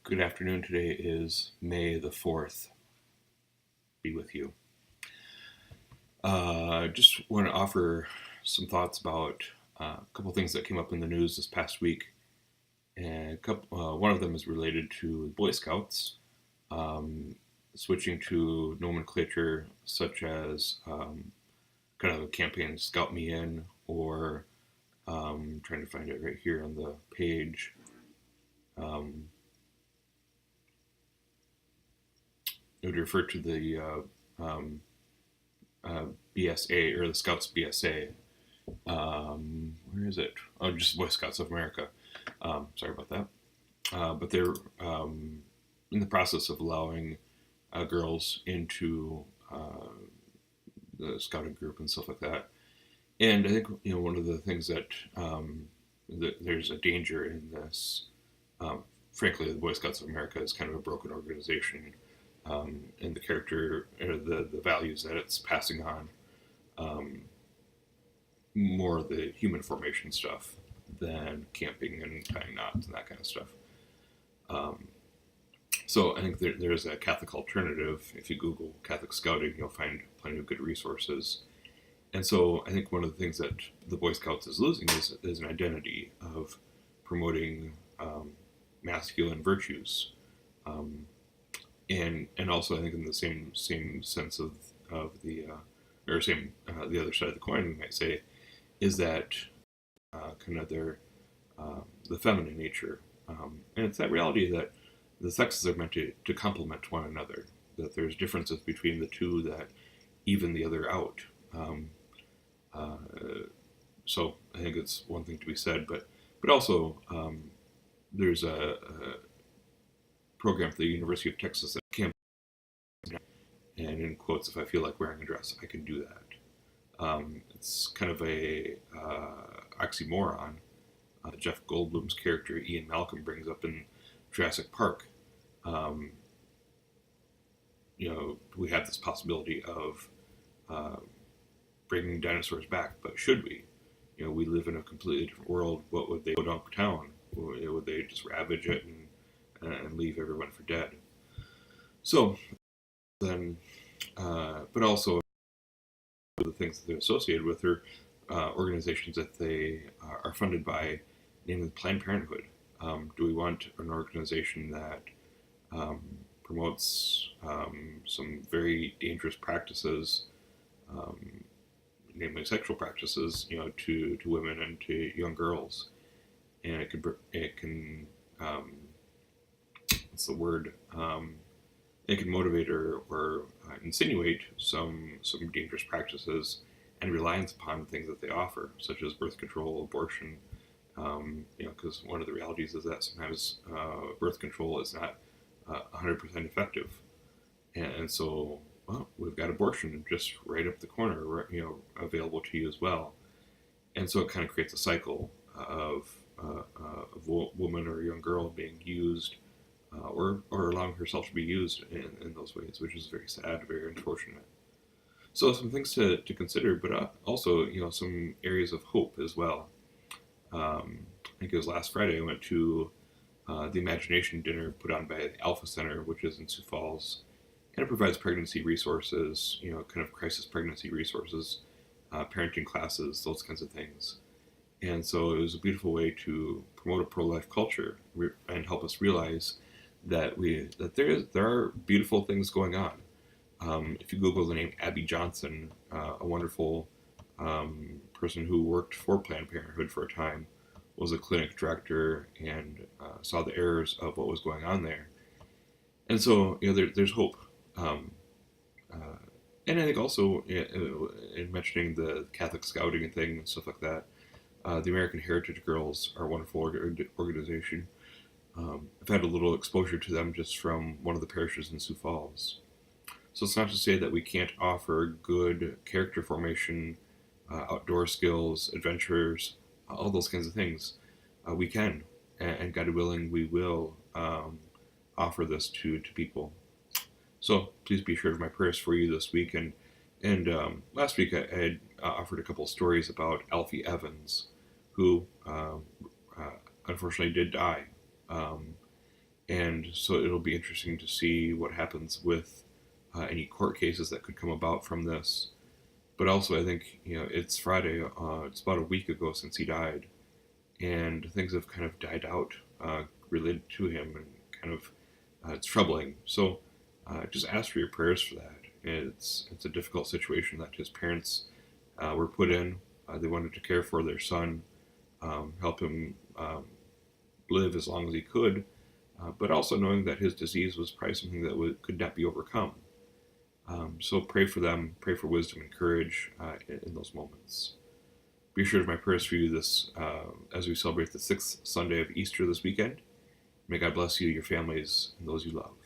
Good afternoon. Today is May the 4th. Be with you. Just want to offer some thoughts about a couple things that came up in the news this past week. And one of them is related to Boy Scouts, switching to nomenclature such as kind of a campaign, Scout Me In, or trying to find it right here on the page. It would refer to the BSA, or the Scouts BSA. Where is it? Oh, just Boy Scouts of America. Sorry about that. But they're in the process of allowing girls into the scouting group and stuff like that. And I think one of the things that there's a danger in this. Frankly, the Boy Scouts of America is kind of a broken organization. And the character, or the values that it's passing on, more of the human formation stuff than camping and tying knots and that kind of stuff. So I think there's a Catholic alternative. If you Google Catholic Scouting, you'll find plenty of good resources. And so I think one of the things that the Boy Scouts is losing is an identity of promoting masculine virtues. And also I think in the same sense of the or same the other side of the coin, we might say, is that kind of their the feminine nature, and it's that reality that the sexes are meant to complement one another, that there's differences between the two that even the other out. So I think it's one thing to be said, but also there's a program at the University of Texas that can, and in quotes, if I feel like wearing a dress, I can do that. It's kind of a oxymoron. Jeff Goldblum's character Ian Malcolm brings up in Jurassic Park. We have this possibility of bringing dinosaurs back, but should we? We live in a completely different world. What would they go down town? Would they just ravage it and leave everyone for dead? So then, but also the things that they're associated with are organizations that they are funded by, namely Planned Parenthood. Do we want an organization that promotes some very dangerous practices, namely sexual practices, to women and to young girls, and it can what's the word? It can motivate or insinuate some dangerous practices and reliance upon things that they offer, such as birth control, abortion. Because one of the realities is that sometimes birth control is not 100% effective, and so we've got abortion just right up the corner, available to you as well, and so it kind of creates a cycle of a woman or a young girl being used. Or allowing herself to be used in those ways, which is very sad, very unfortunate. So some things to consider, but also some areas of hope as well. I think it was last Friday I went to the Imagination Dinner put on by the Alpha Center, which is in Sioux Falls, and it provides pregnancy resources, kind of crisis pregnancy resources, parenting classes, those kinds of things. And so it was a beautiful way to promote a pro-life culture and help us realize that there are beautiful things going on. If you Google the name Abby Johnson, a wonderful person who worked for Planned Parenthood for a time, was a clinic director and saw the errors of what was going on there. And so there's hope. And I think also in mentioning the Catholic scouting and thing and stuff like that, the American Heritage Girls are a wonderful organization. I've had a little exposure to them just from one of the parishes in Sioux Falls. So it's not to say that we can't offer good character formation, outdoor skills, adventures, all those kinds of things. We can, and God willing, we will offer this to people. So please be sure of my prayers for you this week. And last week I had offered a couple of stories about Alfie Evans, who unfortunately did die. And And so it'll be interesting to see what happens with any court cases that could come about from this. But also, I think, it's Friday. It's about a week ago since he died, and things have kind of died out related to him, and kind of it's troubling. So just ask for your prayers for that. It's a difficult situation that his parents were put in. They wanted to care for their son, help him live as long as he could, but also knowing that his disease was probably something that could not be overcome. So pray for them, pray for wisdom and courage in those moments. Be assured of my prayers for you this as we celebrate the 6th Sunday of Easter this weekend. May God bless you, your families, and those you love.